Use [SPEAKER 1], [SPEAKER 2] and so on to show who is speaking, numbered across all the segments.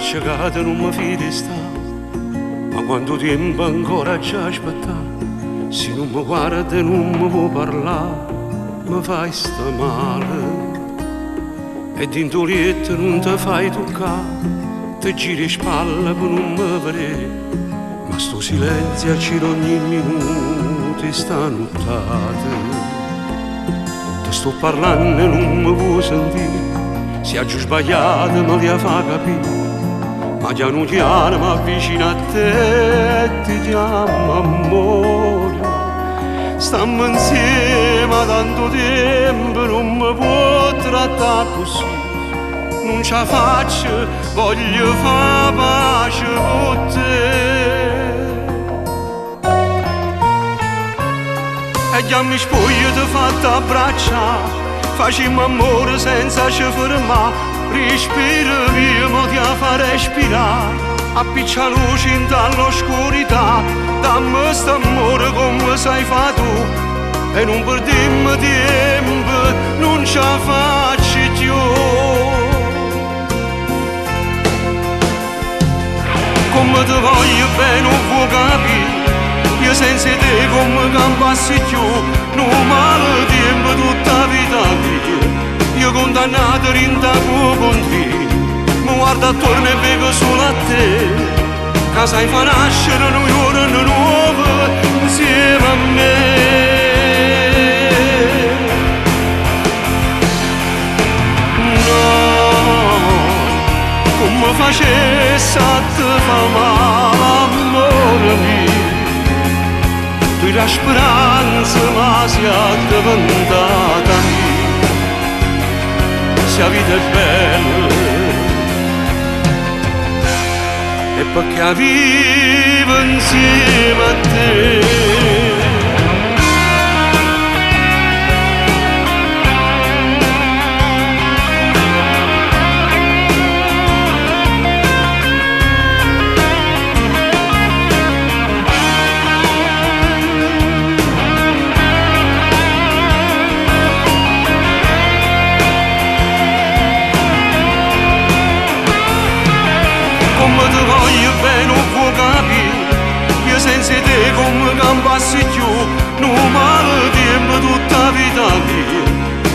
[SPEAKER 1] cercata non mi fide sta, ma quanto tempo ancora ci aspettare? Se non mi guarda e non mi può parlare, mi fai sta male. E dentro letto non ti fai toccare, ti giri spalle per non mi vedere, ma sto silenzio acciro ogni minuto e sta nottata. Ti sto parlando e non mi vuoi sentire, se ha giù sbagliato me li fa capire, ma piano piano mi avvicino a te e ti chiamo amore. Stiamo insieme da tanto tempo, non mi può trattare così, non ce la faccio, voglio fare pace con te. E già mi spoglio ti fatto abbracciare, facciamo amore senza ci fermare, respira via, mo ti fa respirare, appiccia luce in dall'oscurità, dammi st'amore come sai fa tu, e non perdiamo tempo, non ce la faccio più. Come ti voglio bene non può capire, io senza te come campassi più, non male tempo tutta vita mia, io condannato rindaco con te, mi guardo attorno e bevo solo a te, che sai fa nascere un giorno nuovo insieme a me. No, come facesse a te fa male, amore mio, tu la speranza ma sia diventata mia, se la vita è bella e perché vivo insieme a te. Come ti voglio bene non può capire, io senza te come campassi più, non male tempo tutta vita mia,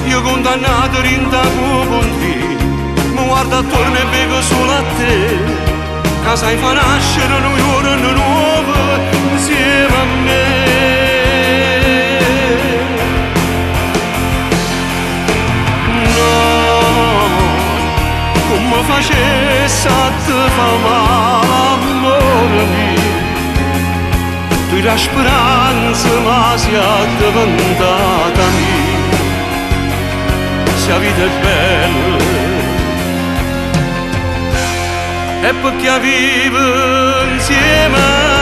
[SPEAKER 1] io condannato rindaco con te, mi guardo attorno e bevo solo a te, che sai fa nascere un giorno nuovo insieme a me. Come facesse a te fa male, amore mio, tu la speranza ma sia diventata mia, se la vita è bella e perché vivo insieme